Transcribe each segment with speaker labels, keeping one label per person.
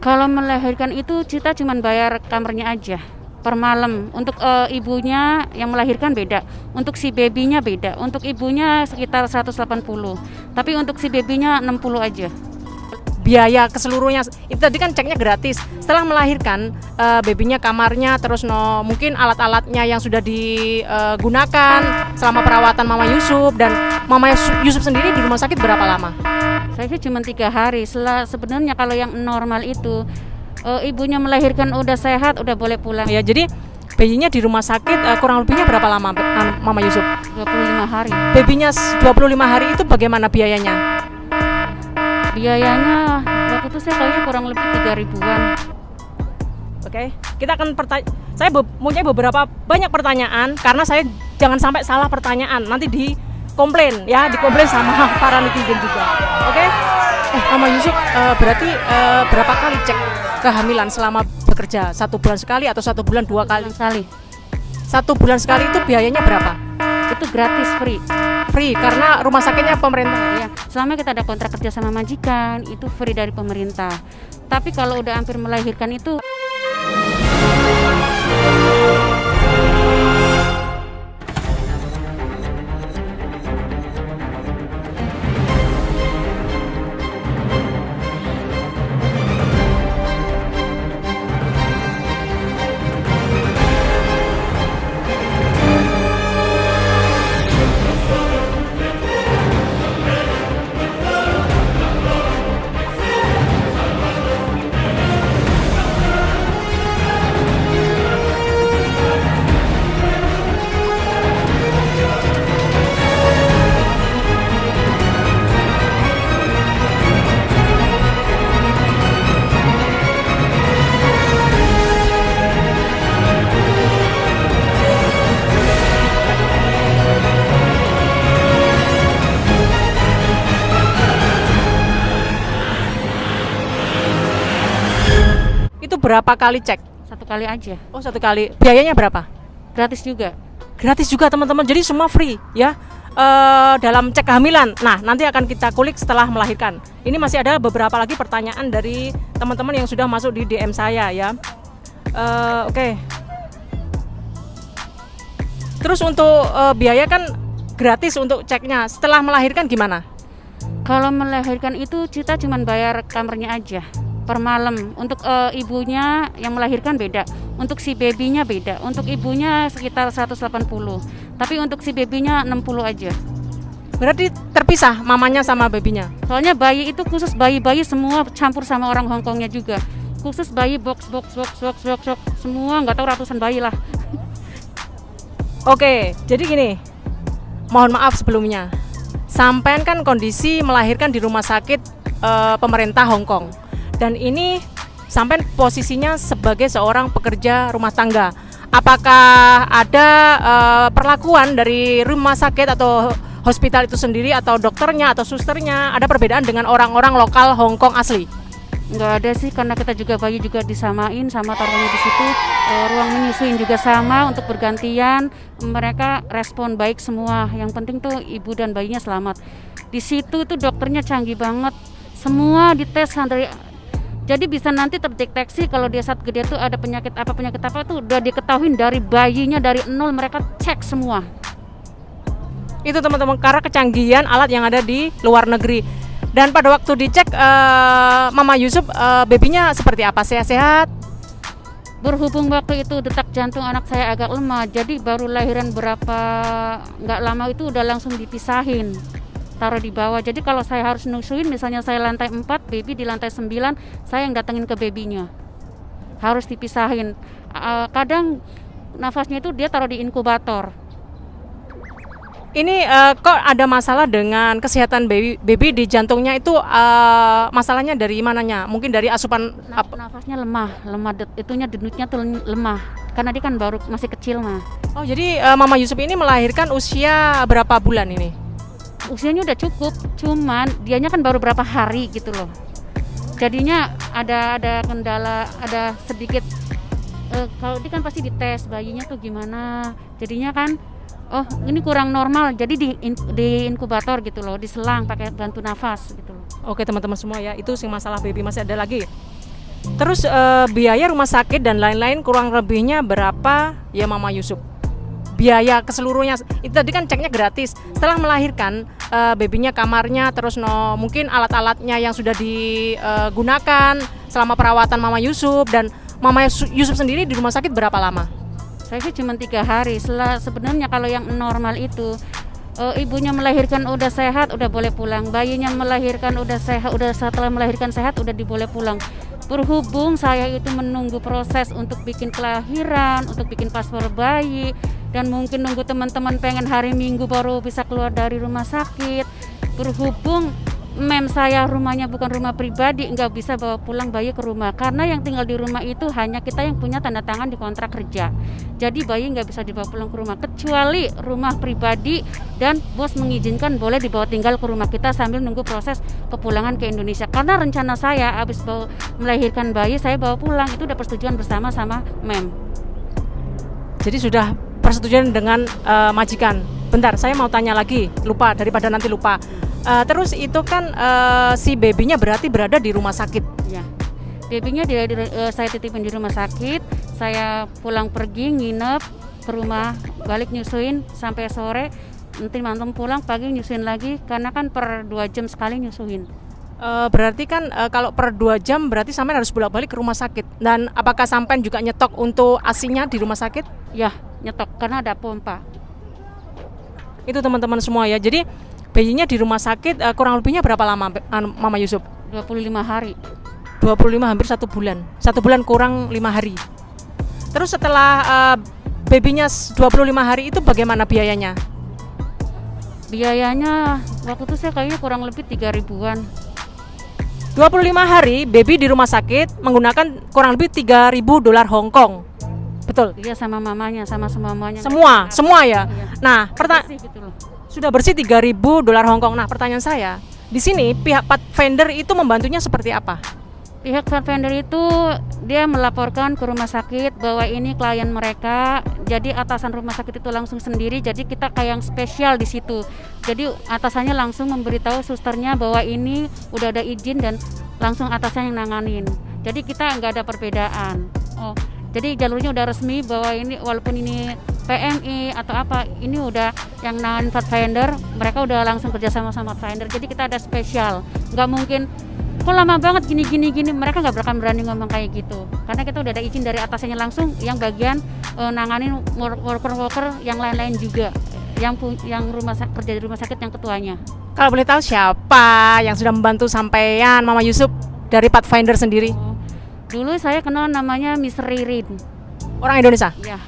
Speaker 1: Kalau melahirkan itu kita cuma bayar kamarnya aja per malam. Untuk ibunya yang melahirkan beda, untuk si babynya beda. Untuk ibunya sekitar 180, tapi untuk si babynya 60 aja.
Speaker 2: Biaya keseluruhnya itu tadi kan ceknya gratis. Setelah melahirkan babynya, kamarnya, terus mungkin alat-alatnya yang sudah digunakan selama perawatan Mama Yusuf, dan Mama Yusuf sendiri di rumah sakit berapa lama?
Speaker 1: Saya sih cuma 3 hari. Sebenarnya kalau yang normal itu ibunya melahirkan udah sehat, udah boleh pulang.
Speaker 2: Ya, jadi bayinya di rumah sakit kurang lebihnya berapa lama Mama Yusuf?
Speaker 1: 25 hari.
Speaker 2: Babynya 25 hari itu bagaimana biayanya?
Speaker 1: Biayanya waktu itu saya kayaknya kurang lebih 3.000-an.
Speaker 2: Oke, kita akan saya mempunyai banyak pertanyaan karena saya jangan sampai salah pertanyaan, nanti dikomplain sama para netizen juga. Oke? Mama Yusuf berarti berapa kali cek kehamilan selama bekerja? 1 bulan sekali atau 1 bulan 2 kali?
Speaker 1: Sekali.
Speaker 2: 1 bulan sekali itu biayanya berapa?
Speaker 1: Itu gratis, free.
Speaker 2: Free karena rumah sakitnya pemerintah.
Speaker 1: Ya, selama kita ada kontrak kerja sama majikan itu free dari pemerintah. Tapi kalau udah hampir melahirkan itu
Speaker 2: Itu berapa kali cek?
Speaker 1: 1 kali aja.
Speaker 2: Oh, 1 kali. Biayanya berapa?
Speaker 1: Gratis juga.
Speaker 2: Gratis juga teman-teman, jadi semua free ya. Dalam cek kehamilan. Nah, nanti akan kita kulik setelah melahirkan. Ini masih ada beberapa lagi pertanyaan dari teman-teman yang sudah masuk di DM saya ya. Oke. Terus untuk biaya kan gratis untuk ceknya. Setelah melahirkan gimana?
Speaker 1: Kalau melahirkan itu kita cuma bayar kamarnya aja per malam. Untuk ibunya yang melahirkan beda, untuk si babynya beda. Untuk ibunya sekitar 180, tapi untuk si babynya 60 aja.
Speaker 2: Berarti terpisah mamanya sama babynya?
Speaker 1: Soalnya bayi itu khusus bayi semua campur sama orang Hongkongnya juga. Khusus bayi box semua, nggak tahu ratusan bayi lah.
Speaker 2: Oke, jadi gini, mohon maaf sebelumnya. Sampean kan kondisi melahirkan di rumah sakit pemerintah Hong Kong. Dan ini sampai posisinya sebagai seorang pekerja rumah tangga. Apakah ada perlakuan dari rumah sakit atau hospital itu sendiri atau dokternya atau susternya ada perbedaan dengan orang-orang lokal Hong Kong asli?
Speaker 1: Nggak ada sih, karena kita juga bayi juga disamain sama taruhnya di situ. Ruang menyusuin juga sama untuk bergantian. Mereka respon baik semua. Yang penting tuh ibu dan bayinya selamat. Di situ tuh dokternya canggih banget. Semua dites dari. Jadi bisa nanti terdeteksi kalau dia saat gede tuh ada penyakit apa tuh udah diketahui dari bayinya, dari nol mereka cek semua.
Speaker 2: Itu teman-teman, karena kecanggihan alat yang ada di luar negeri. Dan pada waktu dicek Mama Yusuf babynya seperti apa? Sehat-sehat?
Speaker 1: Berhubung waktu itu detak jantung anak saya agak lemah, jadi baru lahiran nggak lama itu udah langsung dipisahin, taruh di bawah. Jadi kalau saya harus nusuin, misalnya saya lantai 4, baby di lantai 9, saya yang datengin ke babynya. Harus dipisahin. Kadang nafasnya itu dia taruh di inkubator.
Speaker 2: Ini kok ada masalah dengan kesehatan baby di jantungnya itu, masalahnya dari mananya? Mungkin dari asupan
Speaker 1: Nafasnya lemah, itunya denutnya tuh lemah. Karena dia kan baru masih kecil mah.
Speaker 2: Oh, jadi Mama Yusuf ini melahirkan usia berapa bulan ini?
Speaker 1: Usianya udah cukup, cuman dianya kan baru berapa hari gitu loh. Jadinya ada kendala, ada sedikit kalau dia kan pasti dites bayinya tuh gimana. Jadinya kan ini kurang normal, jadi di inkubator gitu loh, diselang pakai bantu nafas gitu loh.
Speaker 2: Oke teman-teman semua ya, itu sih masalah baby. Masih ada lagi. Terus biaya rumah sakit dan lain-lain kurang lebihnya berapa ya Mama Yusuf? Biaya keseluruhnya itu tadi kan ceknya gratis. Setelah melahirkan babynya, kamarnya, terus mungkin alat-alatnya yang sudah digunakan selama perawatan Mama Yusuf, dan Mama Yusuf sendiri di rumah sakit berapa lama?
Speaker 1: Saya sih cuma 3 hari. Sebenarnya kalau yang normal itu ibunya melahirkan udah sehat, udah boleh pulang. Bayinya melahirkan udah sehat, udah setelah melahirkan sehat udah diboleh pulang. Berhubung saya itu menunggu proses untuk bikin kelahiran, untuk bikin paspor bayi, dan mungkin nunggu teman-teman pengen hari Minggu baru bisa keluar dari rumah sakit. Berhubung saya rumahnya bukan rumah pribadi, nggak bisa bawa pulang bayi ke rumah, karena yang tinggal di rumah itu hanya kita yang punya tanda tangan di kontrak kerja. Jadi bayi nggak bisa dibawa pulang ke rumah, kecuali rumah pribadi dan bos mengizinkan boleh dibawa tinggal ke rumah kita sambil nunggu proses kepulangan ke Indonesia. Karena rencana saya habis melahirkan bayi saya bawa pulang, itu udah persetujuan bersama sama MEM.
Speaker 2: Jadi sudah persetujuan dengan majikan. Bentar, saya mau tanya lagi, lupa daripada nanti lupa. Terus itu kan si babynya berarti berada di rumah sakit.
Speaker 1: Ya, babynya saya titipin di rumah sakit. Saya pulang pergi nginep ke rumah, balik nyusuin sampai sore. Nanti malam pulang, pagi nyusuin lagi, karena kan per 2 jam sekali nyusuin.
Speaker 2: Berarti kan kalau per 2 jam berarti sampean harus bolak-balik ke rumah sakit. Dan apakah sampean juga nyetok untuk ASI-nya di rumah sakit?
Speaker 1: Ya, nyetok karena ada pompa.
Speaker 2: Itu teman-teman semua ya. Jadi bayinya di rumah sakit kurang lebihnya berapa lama Mama Yusuf?
Speaker 1: 25 hari.
Speaker 2: 25 hampir 1 bulan. 1 bulan kurang 5 hari. Terus setelah babynya 25 hari itu bagaimana biayanya?
Speaker 1: Biayanya waktu itu saya kayaknya kurang lebih 3.000-an.
Speaker 2: 25 hari baby di rumah sakit menggunakan kurang lebih 3.000 dolar Hong Kong. Betul?
Speaker 1: Iya, sama mamanya, sama mamanya.
Speaker 2: Semua ya.
Speaker 1: Iya.
Speaker 2: Nah,
Speaker 1: Gitu loh.
Speaker 2: sudah bersih 3.000 dolar Hong Kong. Nah, pertanyaan saya, di sini pihak Pathfinder itu membantunya seperti apa?
Speaker 1: Pihak vendor itu dia melaporkan ke rumah sakit bahwa ini klien mereka, jadi atasan rumah sakit itu langsung sendiri, jadi kita kayak yang spesial di situ. Jadi atasannya langsung memberitahu susternya bahwa ini udah ada izin dan langsung atasannya yang nanganin. Jadi kita nggak ada perbedaan. Jadi jalurnya udah resmi bahwa ini walaupun ini PMI atau apa, ini udah yang nanganin Pathfinder, mereka udah langsung kerjasama sama Pathfinder. Jadi kita ada spesial, nggak mungkin kok lama banget gini, mereka nggak bakal berani ngomong kayak gitu, karena kita udah ada izin dari atasannya langsung, yang bagian nanganin worker yang lain-lain juga, yang kerja di rumah sakit yang ketuanya.
Speaker 2: Kalau boleh tahu siapa yang sudah membantu sampean Mama Yusuf dari Pathfinder sendiri?
Speaker 1: Dulu saya kenal namanya Mr. Ririn.
Speaker 2: Orang Indonesia?
Speaker 1: Ya.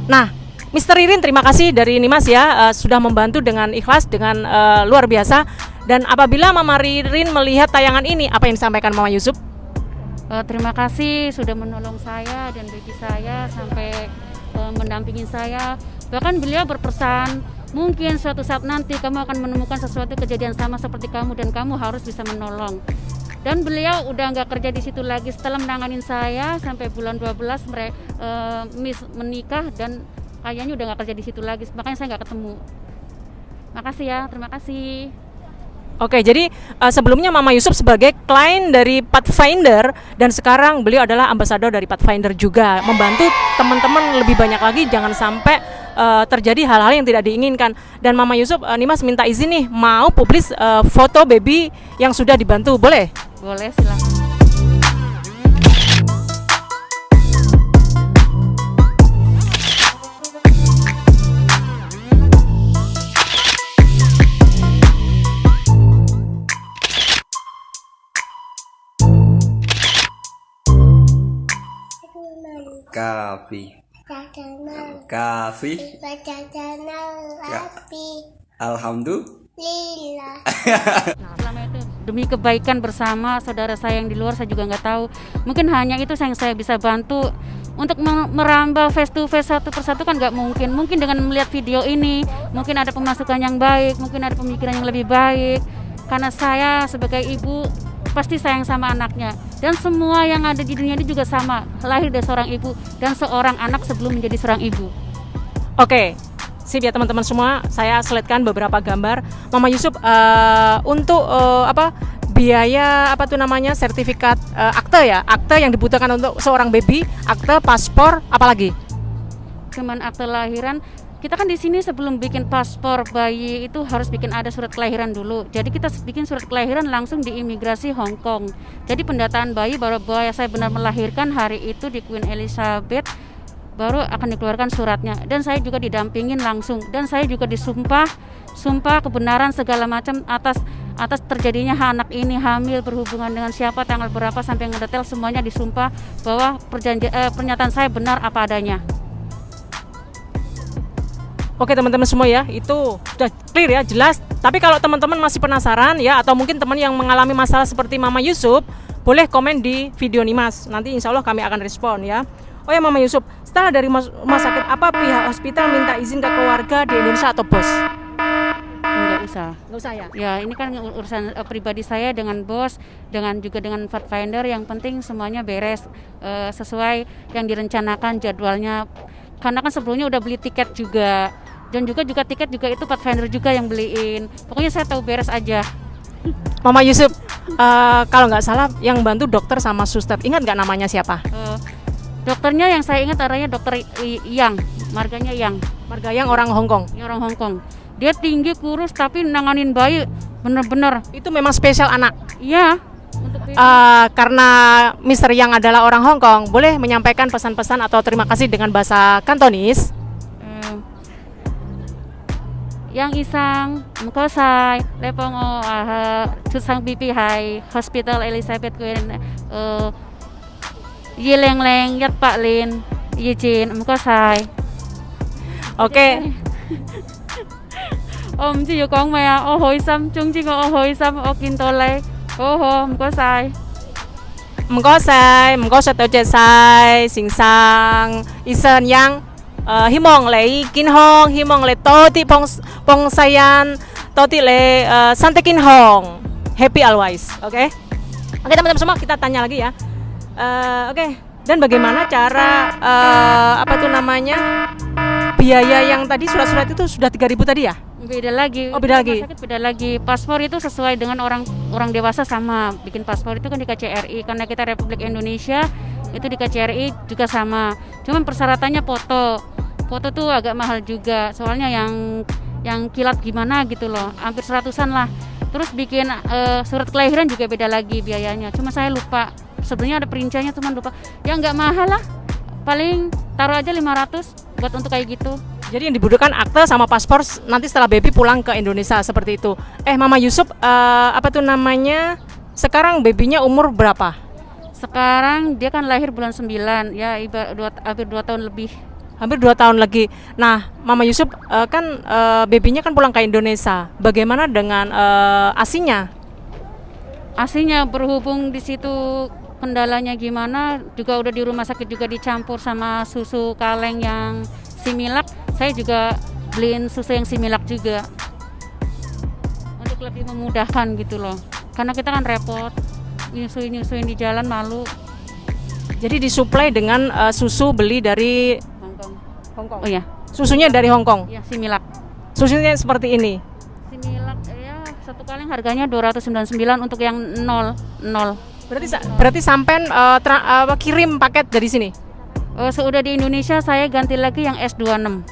Speaker 2: Nah, Mr. Ririn terima kasih dari Nimas ya, sudah membantu dengan ikhlas, dengan luar biasa. Dan apabila Mama Ririn melihat tayangan ini, apa yang disampaikan Mama Yusuf?
Speaker 1: Terima kasih sudah menolong saya dan baby saya sampai mendampingi saya. Bahkan beliau berpesan, mungkin suatu saat nanti kamu akan menemukan sesuatu kejadian sama seperti kamu dan kamu harus bisa menolong. Dan beliau udah nggak kerja di situ lagi setelah menanganin saya sampai bulan 12 Miss menikah, dan kayaknya udah nggak kerja di situ lagi, makanya saya nggak ketemu. Makasih ya, terima kasih.
Speaker 2: Oke, jadi sebelumnya Mama Yusuf sebagai klien dari Pathfinder, dan sekarang beliau adalah ambasador dari Pathfinder juga, membantu teman-teman lebih banyak lagi, jangan sampai terjadi hal-hal yang tidak diinginkan. Dan Mama Yusuf, Nimas minta izin nih, mau publis foto baby yang sudah dibantu, boleh?
Speaker 1: Boleh, silakan.
Speaker 3: Kafi. Alhamdulillah.
Speaker 1: Selama itu demi kebaikan bersama saudara saya yang di luar, saya juga nggak tahu. Mungkin hanya itu yang saya bisa bantu. Untuk merambah face to face satu persatu kan nggak mungkin. Mungkin dengan melihat video ini, mungkin ada pemasukan yang baik, mungkin ada pemikiran yang lebih baik. Karena saya sebagai ibu pasti sayang sama anaknya, dan semua yang ada di dunia ini juga sama, lahir dari seorang ibu dan seorang anak sebelum menjadi seorang ibu.
Speaker 2: Oke, sip ya teman-teman semua, saya selitkan beberapa gambar Mama Yusuf untuk biaya apa tuh namanya sertifikat akte ya, akte yang dibutuhkan untuk seorang baby, akte, paspor, apalagi?
Speaker 1: Cuman akte lahiran. Kita kan di sini sebelum bikin paspor bayi itu harus bikin ada surat kelahiran dulu. Jadi kita bikin surat kelahiran langsung di imigrasi Hong Kong. Jadi pendataan bayi bahwa saya benar melahirkan hari itu di Queen Elizabeth, baru akan dikeluarkan suratnya. Dan saya juga didampingin langsung. Dan saya juga sumpah kebenaran segala macam atas terjadinya anak ini hamil, berhubungan dengan siapa, tanggal berapa, sampai ngedetail semuanya disumpah bahwa pernyataan saya benar apa adanya.
Speaker 2: Oke teman-teman semua ya, itu sudah clear ya, jelas. Tapi kalau teman-teman masih penasaran ya, atau mungkin teman yang mengalami masalah seperti Mama Yusuf, boleh komen di video Nimas. Nanti insya Allah kami akan respon ya. Oh ya Mama Yusuf, setelah dari rumah sakit, apa pihak hospital minta izin ke keluarga di Indonesia atau bos?
Speaker 1: Enggak usah.
Speaker 2: Nggak usah ya?
Speaker 1: Ya ini kan urusan pribadi saya dengan bos, juga dengan Pathfinder. Yang penting semuanya beres sesuai yang direncanakan jadwalnya. Karena kan sebelumnya udah beli tiket juga, dan juga tiket juga itu Pathfinder juga yang beliin. Pokoknya saya tahu beres aja.
Speaker 2: Mama Yusuf, kalau nggak salah yang bantu dokter sama suster, ingat nggak namanya siapa?
Speaker 1: Dokternya yang saya ingat adanya dokter Yang, marganya Yang.
Speaker 2: Marga Yang orang Hong Kong.
Speaker 1: Ini orang Hong Kong. Dia tinggi, kurus, tapi nanganin bayi bener-bener.
Speaker 2: Itu memang spesial anak.
Speaker 1: Iya.
Speaker 2: Karena Mr. Yang adalah orang Hong Kong, boleh menyampaikan pesan-pesan atau terima kasih dengan bahasa Kantonis.
Speaker 1: Yang isang mengkosai lepongo susang pipi hai Hospital Elizabeth Queen yileng leng yat pak lin yijin mengkosai.
Speaker 2: Oke.
Speaker 1: Om ji yukong maya oh hoi sam chung ji oh hoi sam oh kintolai oh mengkosai.
Speaker 2: Mengkosai tau sai sing sang isen yang himong lei kin hong himong le toti pong sayan toti le santekin hong happy always. Oke teman-teman semua, kita tanya lagi ya. Oke, dan bagaimana cara apa tuh namanya biaya yang tadi surat-surat itu sudah 3.000 tadi ya?
Speaker 1: Beda lagi.
Speaker 2: Oh beda lagi.
Speaker 1: Sakit beda lagi. Paspor itu sesuai dengan orang dewasa sama. Bikin paspor itu kan di KCRI, karena kita Republik Indonesia itu di KCRI juga sama. Cuman persyaratannya foto. Foto tuh agak mahal juga. Soalnya yang kilat gimana gitu loh. Hampir 100-an lah. Terus bikin surat kelahiran juga beda lagi biayanya. Cuma saya lupa. Sebenarnya ada perinciannya, cuman lupa. Ya nggak mahal lah. Paling taruh aja 500 buat untuk kayak gitu.
Speaker 2: Jadi yang dibutuhkan akte sama paspor nanti setelah baby pulang ke Indonesia seperti itu. Mama Yusuf, apa tuh namanya? Sekarang babynya umur berapa?
Speaker 1: Sekarang dia kan lahir bulan 9, ya hampir 2 tahun lebih.
Speaker 2: Hampir 2 tahun lagi. Nah, Mama Yusuf kan babynya kan pulang ke Indonesia. Bagaimana dengan ASINya?
Speaker 1: ASINya berhubung di situ kendalanya gimana, juga udah di rumah sakit juga dicampur sama susu kaleng yang Similac. Saya juga beliin susu yang Similac juga untuk lebih memudahkan gitu loh, karena kita kan repot nyusuin di jalan, malu.
Speaker 2: Jadi disuplai dengan susu beli dari
Speaker 1: Hong Kong. Oh ya,
Speaker 2: susunya dari Hong Kong.
Speaker 1: Ya, Similac.
Speaker 2: Susunya seperti ini.
Speaker 1: Similac ya, satu kaleng harganya 299 untuk yang 0.
Speaker 2: Berarti sampean kirim paket dari sini.
Speaker 1: Sudah di Indonesia saya ganti lagi yang S26.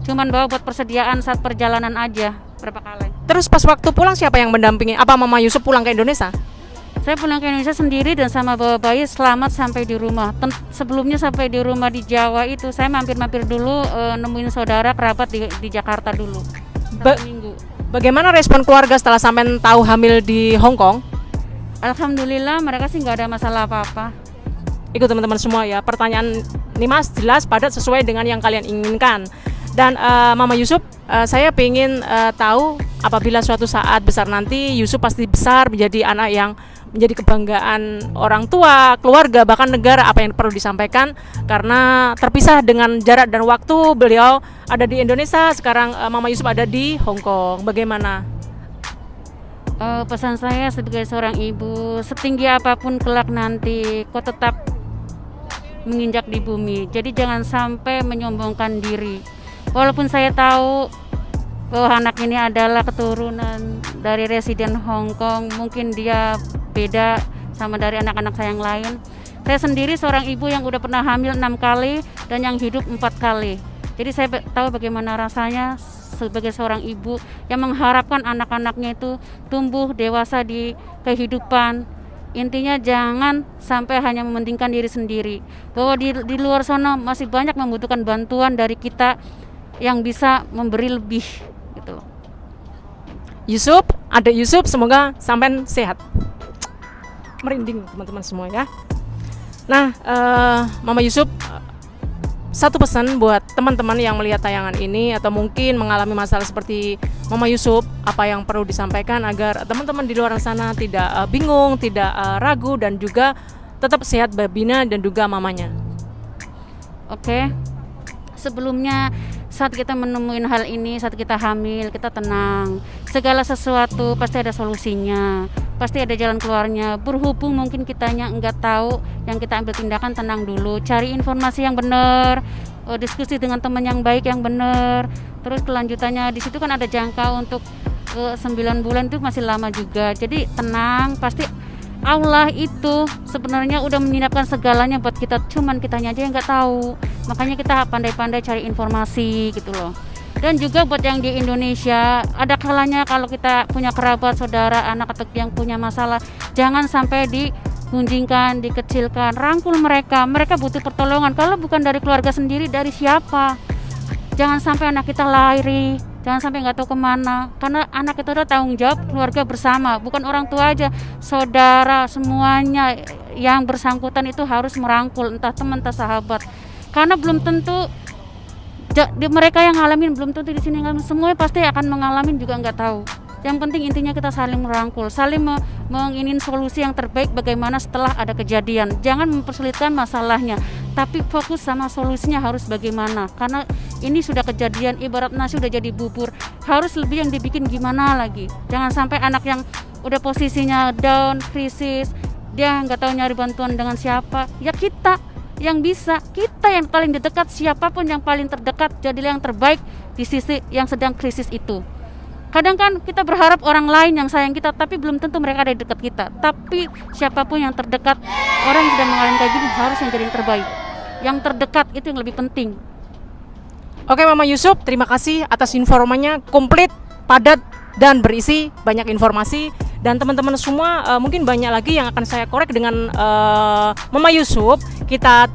Speaker 1: Cuman bawa buat persediaan saat perjalanan aja berapa kali.
Speaker 2: Terus pas waktu pulang siapa yang mendampingi? Apa Mama Yusuf pulang ke Indonesia?
Speaker 1: Saya pulang ke Indonesia sendiri dan sama bawa bayi, selamat sampai di rumah. Sebelumnya sampai di rumah di Jawa itu saya mampir dulu nemuin saudara kerabat di Jakarta dulu. Minggu.
Speaker 2: Bagaimana respon keluarga setelah sampean tahu hamil di Hong Kong?
Speaker 1: Alhamdulillah mereka sih nggak ada masalah apa-apa.
Speaker 2: Ikut teman-teman semua ya, pertanyaan Nimas jelas padat sesuai dengan yang kalian inginkan. Dan Mama Yusuf, saya pengen tahu apabila suatu saat besar nanti Yusuf pasti besar menjadi anak yang menjadi kebanggaan orang tua, keluarga, bahkan negara. Apa yang perlu disampaikan, karena terpisah dengan jarak dan waktu, beliau ada di Indonesia, sekarang Mama Yusuf ada di Hong Kong. Bagaimana?
Speaker 1: Pesan saya sebagai seorang ibu, setinggi apapun kelak nanti kau tetap menginjak di bumi. Jadi jangan sampai menyombongkan diri. Walaupun saya tahu bahwa anak ini adalah keturunan dari residen Hong Kong, mungkin dia beda sama dari anak-anak saya yang lain. Saya sendiri seorang ibu yang udah pernah hamil 6 kali dan yang hidup 4 kali. Jadi saya tahu bagaimana rasanya sebagai seorang ibu yang mengharapkan anak-anaknya itu tumbuh dewasa di kehidupan. Intinya jangan sampai hanya mementingkan diri sendiri, bahwa di luar sana masih banyak membutuhkan bantuan dari kita yang bisa memberi lebih gitu.
Speaker 2: Yusuf, Adik Yusuf, semoga sampean sehat. Merinding teman-teman semua ya. Nah, Mama Yusuf, satu pesan buat teman-teman yang melihat tayangan ini atau mungkin mengalami masalah seperti Mama Yusuf, apa yang perlu disampaikan agar teman-teman di luar sana tidak bingung, tidak ragu, dan juga tetap sehat Babina dan juga mamanya.
Speaker 1: Oke. Sebelumnya saat kita menemuin hal ini, saat kita hamil, kita tenang. Segala sesuatu pasti ada solusinya, pasti ada jalan keluarnya. Berhubung mungkin kitanya enggak tahu, yang kita ambil tindakan tenang dulu, cari informasi yang benar, diskusi dengan teman yang baik yang benar. Terus kelanjutannya di situ kan ada jangka untuk 9 bulan, itu masih lama juga. Jadi tenang, pasti Allah itu sebenarnya udah menyiapkan segalanya buat kita, cuman kitanya aja yang nggak tahu. Makanya kita pandai-pandai cari informasi gitu loh. Dan juga buat yang di Indonesia, ada kalanya kalau kita punya kerabat, saudara, anak atau yang punya masalah, jangan sampai digunjingkan, dikecilkan, rangkul mereka. Mereka butuh pertolongan. Kalau bukan dari keluarga sendiri, dari siapa? Jangan sampai anak kita lari, jangan sampai nggak tahu kemana. Karena anak itu adalah tanggung jawab keluarga bersama, bukan orang tua aja, saudara, semuanya yang bersangkutan itu harus merangkul, entah teman, entah sahabat. Karena belum tentu mereka yang ngalamin, belum tentu di sini ngalamin, semuanya pasti akan mengalami juga nggak tahu. Yang penting intinya kita saling merangkul, saling mengingin solusi yang terbaik bagaimana setelah ada kejadian. Jangan mempersulitkan masalahnya, tapi fokus sama solusinya harus bagaimana. Karena ini sudah kejadian, ibarat nasi udah jadi bubur, harus lebih yang dibikin gimana lagi. Jangan sampai anak yang udah posisinya down, krisis, dia nggak tahu nyari bantuan dengan siapa. Ya kita yang bisa, kita yang paling terdekat, siapapun yang paling terdekat, jadilah yang terbaik di sisi yang sedang krisis itu. Kadang kan kita berharap orang lain yang sayang kita, tapi belum tentu mereka ada di dekat kita. Tapi siapapun yang terdekat, orang yang sedang mengalami kayak gini harus yang jadi yang terbaik. Yang terdekat itu yang lebih penting.
Speaker 2: Oke Mama Yusuf, terima kasih atas informasinya, komplit, padat, dan berisi banyak informasi. Dan teman-teman semua, mungkin banyak lagi yang akan saya korek dengan Mama Yusuf. Kita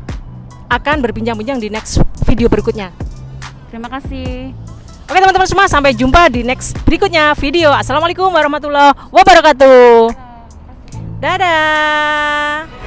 Speaker 2: akan berbincang-bincang di next video berikutnya.
Speaker 1: Terima kasih.
Speaker 2: Oke teman-teman semua, sampai jumpa di next berikutnya video. Assalamualaikum warahmatullahi wabarakatuh. Dadah.